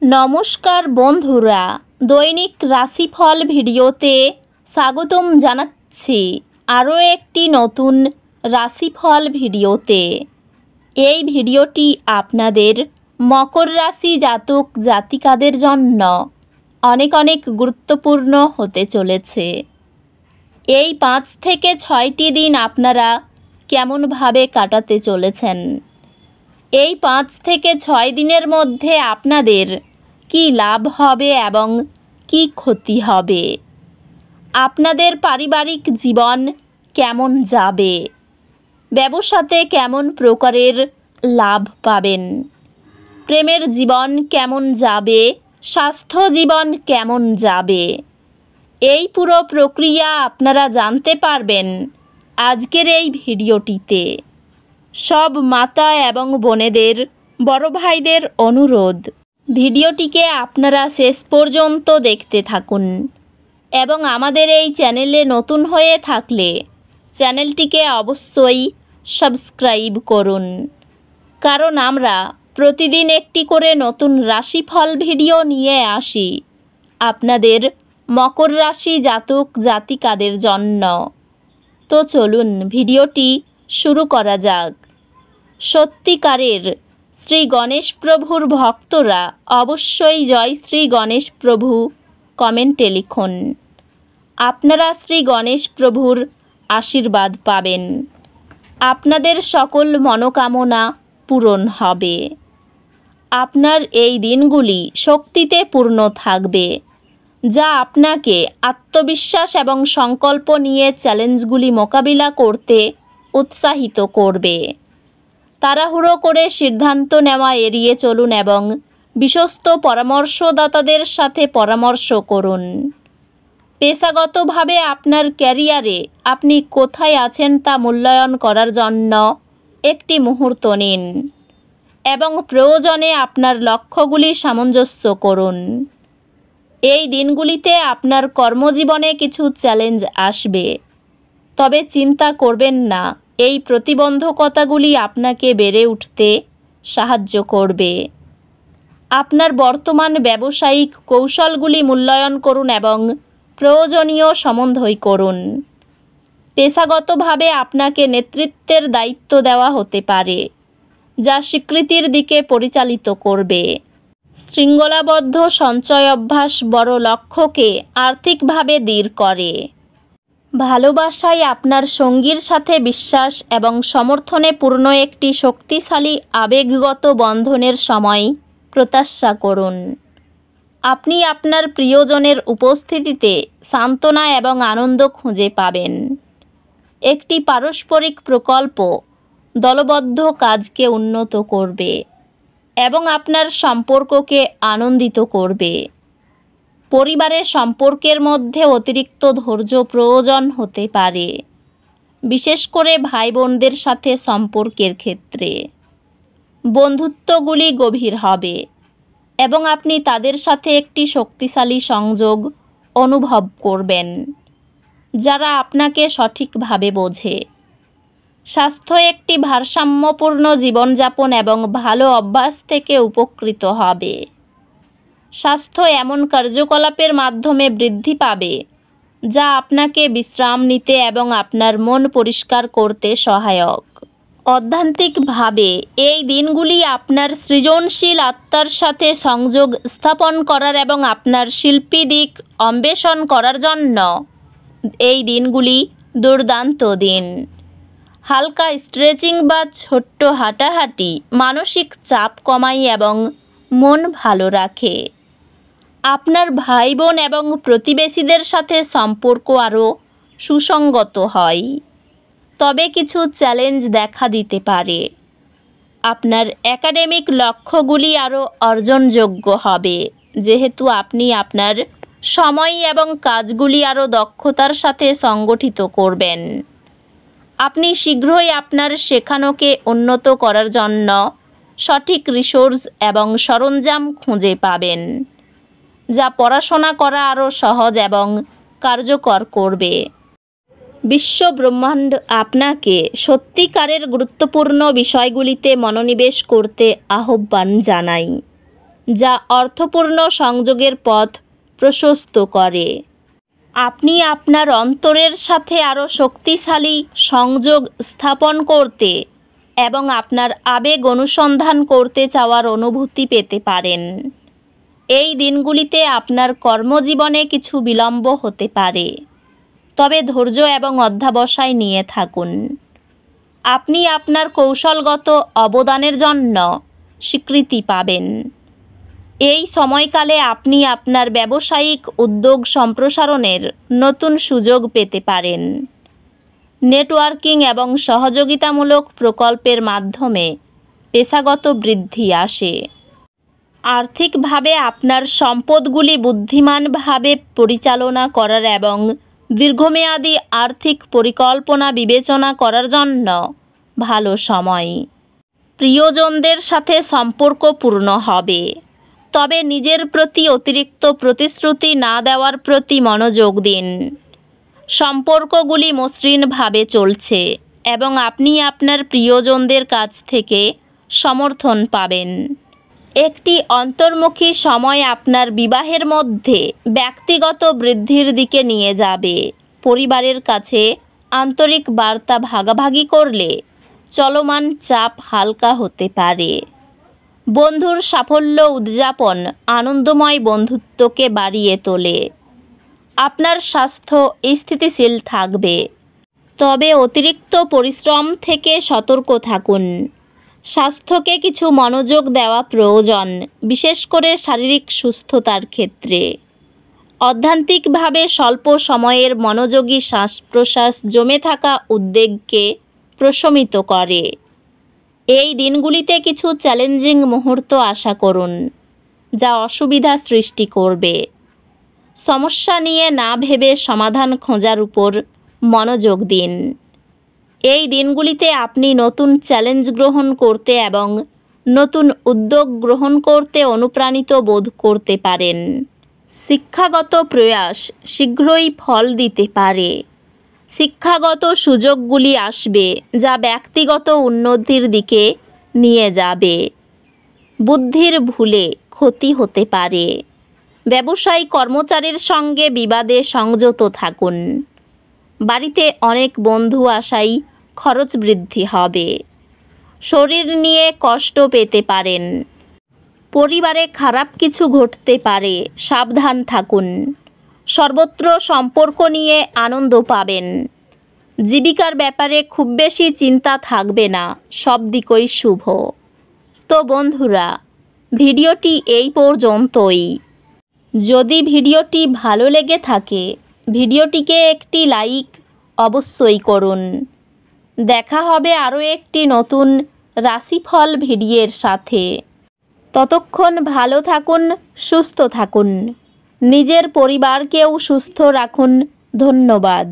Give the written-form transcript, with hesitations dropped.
নমস্কার বন্ধুরা, দৈনিক রাশিফল ভিডিওতে স্বাগতম জানাচ্ছি আরও একটি নতুন রাশিফল ভিডিওতে। এই ভিডিওটি আপনাদের মকর রাশি জাতক জাতিকাদের জন্য অনেক অনেক গুরুত্বপূর্ণ হতে চলেছে। এই 5 থেকে 6টি দিন আপনারা কেমনভাবে কাটাতে চলেছেন? এই 5 থেকে 6 দিনের মধ্যে আপনাদের কি লাভ হবে এবং কি ক্ষতি হবে? আপনাদের পারিবারিক জীবন কেমন যাবে? ব্যবসাতে কেমন প্রকারের লাভ পাবেন? প্রেমের জীবন কেমন যাবে? স্বাস্থ্য জীবন কেমন যাবে? এই পুরো প্রক্রিয়া আপনারা জানতে পারবেন আজকের এই ভিডিওটিতে। সব মাতা এবং বোনেদের, বড় ভাইদের অনুরোধ, ভিডিওটিকে আপনারা শেষ পর্যন্ত দেখতে থাকুন এবং আমাদের এই চ্যানেলে নতুন হয়ে থাকলে চ্যানেলটিকে অবশ্যই সাবস্ক্রাইব করুন, কারণ আমরা প্রতিদিন একটি করে নতুন রাশিফল ভিডিও নিয়ে আসি আপনাদের মকর রাশি জাতক জাতিকাদের জন্য। তো চলুন ভিডিওটি শুরু করা যাক। সত্যিকারের শ্রী গণেশ প্রভুর ভক্তরা অবশ্যই জয় শ্রী গণেশ প্রভু কমেন্টে লিখুন। আপনারা শ্রী গণেশ প্রভুর আশীর্বাদ পাবেন। আপনাদের সকল মনোকামনা পূরণ হবে। আপনার এই দিনগুলি শক্তিতে পূর্ণ থাকবে, যা আপনাকে আত্মবিশ্বাস এবং সংকল্প নিয়ে চ্যালেঞ্জগুলি মোকাবিলা করতে উৎসাহিত করবে। তাড়াহুড়ো করে সিদ্ধান্ত নেওয়া এড়িয়ে চলুন এবং বিশ্বস্ত পরামর্শদাতাদের সাথে পরামর্শ করুন। পেশাগতভাবে আপনার ক্যারিয়ারে আপনি কোথায় আছেন তা মূল্যায়ন করার জন্য একটি মুহূর্ত নিন এবং প্রয়োজনে আপনার লক্ষ্যগুলি সামঞ্জস্য করুন। এই দিনগুলিতে আপনার কর্মজীবনে কিছু চ্যালেঞ্জ আসবে, তবে চিন্তা করবেন না, এই প্রতিবন্ধকতাগুলি আপনাকে বেড়ে উঠতে সাহায্য করবে। আপনার বর্তমান ব্যবসায়িক কৌশলগুলি মূল্যায়ন করুন এবং প্রয়োজনীয় সমন্বয় করুন। পেশাগতভাবে আপনাকে নেতৃত্বের দায়িত্ব দেওয়া হতে পারে, যা স্বীকৃতির দিকে পরিচালিত করবে। শৃঙ্খলাবদ্ধ সঞ্চয় অভ্যাস বড় লক্ষ্যকে আর্থিকভাবে দৃঢ় করে। ভালোবাসায় আপনার সঙ্গীর সাথে বিশ্বাস এবং সমর্থনে পূর্ণ একটি শক্তিশালী আবেগগত বন্ধনের সময় প্রত্যাশা করুন। আপনি আপনার প্রিয়জনের উপস্থিতিতে সান্ত্বনা এবং আনন্দ খুঁজে পাবেন। একটি পারস্পরিক প্রকল্প দলবদ্ধ কাজকে উন্নত করবে এবং আপনার সম্পর্ককে আনন্দিত করবে। পরিবারের সম্পর্কের মধ্যে অতিরিক্ত ধৈর্য প্রয়োজন হতে পারে, বিশেষ করে ভাই বোনদের সাথে সম্পর্কের ক্ষেত্রে। বন্ধুত্বগুলি গভীর হবে এবং আপনি তাদের সাথে একটি শক্তিশালী সংযোগ অনুভব করবেন, যারা আপনাকে সঠিকভাবে বোঝে। স্বাস্থ্য একটি ভারসাম্যপূর্ণ জীবনযাপন এবং ভালো অভ্যাস থেকে উপকৃত হবে। স্বাস্থ্য এমন কার্যকলাপের মাধ্যমে বৃদ্ধি পাবে যা আপনাকে বিশ্রাম নিতে এবং আপনার মন পরিষ্কার করতে সহায়ক। অধ্যাত্মিকভাবে এই দিনগুলি আপনার সৃজনশীল আত্মার সাথে সংযোগ স্থাপন করার এবং আপনার শিল্পী দিক অন্বেষণ করার জন্য এই দিনগুলি দুর্দান্ত দিন। হালকা স্ট্রেচিং বা ছোট্ট হাঁটাহাঁটি মানসিক চাপ কমায় এবং মন ভালো রাখে। আপনার ভাই বোন এবং প্রতিবেশীদের সাথে সম্পর্ক আরও সুসংগত হয়, তবে কিছু চ্যালেঞ্জ দেখা দিতে পারে। আপনার একাডেমিক লক্ষ্যগুলি আরও অর্জনযোগ্য হবে, যেহেতু আপনি আপনার সময় এবং কাজগুলি আরও দক্ষতার সাথে সংগঠিত করবেন। আপনি শীঘ্রই আপনার শেখানোকে উন্নত করার জন্য সঠিক রিসোর্স এবং সরঞ্জাম খুঁজে পাবেন, যা পড়াশোনা করা আরও সহজ এবং কার্যকর করবে। বিশ্ব ব্রহ্মাণ্ড আপনাকে সত্যিকারের গুরুত্বপূর্ণ বিষয়গুলিতে মনোনিবেশ করতে আহ্বান জানায়, যা অর্থপূর্ণ সংযোগের পথ প্রশস্ত করে। আপনি আপনার অন্তরের সাথে আরও শক্তিশালী সংযোগ স্থাপন করতে এবং আপনার আবেগ অনুসন্ধান করতে চাওয়ার অনুভূতি পেতে পারেন। এই দিনগুলিতে আপনার কর্মজীবনে কিছু বিলম্ব হতে পারে, তবে ধৈর্য এবং অধ্যবসায় নিয়ে থাকুন। আপনি আপনার কৌশলগত অবদানের জন্য স্বীকৃতি পাবেন। এই সময়কালে আপনি আপনার ব্যবসায়িক উদ্যোগ সম্প্রসারণের নতুন সুযোগ পেতে পারেন। নেটওয়ার্কিং এবং সহযোগিতামূলক প্রকল্পের মাধ্যমে পেশাগত বৃদ্ধি আসে। আর্থিকভাবে আপনার সম্পদগুলি বুদ্ধিমানভাবে পরিচালনা করার এবং দীর্ঘমেয়াদী আর্থিক পরিকল্পনা বিবেচনা করার জন্য ভালো সময়। প্রিয়জনদের সাথে সম্পর্ক পূর্ণ হবে, তবে নিজের প্রতি অতিরিক্ত প্রতিশ্রুতি না দেওয়ার প্রতি মনোযোগ দিন। সম্পর্কগুলি মসৃণভাবে চলছে এবং আপনি আপনার প্রিয়জনদের কাছ থেকে সমর্থন পাবেন। একটি অন্তর্মুখী সময় আপনার বিবাহের মধ্যে ব্যক্তিগত বৃদ্ধির দিকে নিয়ে যাবে। পরিবারের কাছে আন্তরিক বার্তা ভাগাভাগি করলে চলমান চাপ হালকা হতে পারে। বন্ধুর সাফল্য উদযাপন আনন্দময় বন্ধুত্বকে বাড়িয়ে তোলে। আপনার স্বাস্থ্য স্থিতিশীল থাকবে, তবে অতিরিক্ত পরিশ্রম থেকে সতর্ক থাকুন। স্বাস্থ্যকে কিছু মনোযোগ দেওয়া প্রয়োজন, বিশেষ করে শারীরিক সুস্থতার ক্ষেত্রে। অধ্যাত্মিকভাবে স্বল্প সময়ের মনোযোগী শ্বাস প্রশ্বাস জমে থাকা উদ্বেগকে প্রশমিত করে। এই দিনগুলিতে কিছু চ্যালেঞ্জিং মুহূর্ত আশা করুন, যা অসুবিধা সৃষ্টি করবে। সমস্যা নিয়ে না ভেবে সমাধান খোঁজার উপর মনোযোগ দিন। এই দিনগুলিতে আপনি নতুন চ্যালেঞ্জ গ্রহণ করতে এবং নতুন উদ্যোগ গ্রহণ করতে অনুপ্রাণিত বোধ করতে পারেন। শিক্ষাগত প্রয়াস শীঘ্রই ফল দিতে পারে। শিক্ষাগত সুযোগগুলি আসবে যা ব্যক্তিগত উন্নতির দিকে নিয়ে যাবে। বুদ্ধির ভুলে ক্ষতি হতে পারে। ব্যবসায়ী কর্মচারীর সঙ্গে বিবাদে সংযত থাকুন। বাড়িতে অনেক বন্ধু আসায় খরচ বৃদ্ধি হবে। শরীর নিয়ে কষ্ট পেতে পারেন। পরিবারে খারাপ কিছু ঘটতে পারে, সাবধান থাকুন। সর্বত্র সম্পর্ক নিয়ে আনন্দ পাবেন। জীবিকার ব্যাপারে খুব বেশি চিন্তা থাকবে না, সব দিকই শুভ। তো বন্ধুরা, ভিডিওটি এই পর্যন্তই। যদি ভিডিওটি ভালো লেগে থাকে, ভিডিওটিকে একটি লাইক অবশ্যই করুন। দেখা হবে আরও একটি নতুন রাশিফল ভিডিওর সাথে। ততক্ষণ ভালো থাকুন, সুস্থ থাকুন। নিজের পরিবারকেও সুস্থ রাখুন। ধন্যবাদ।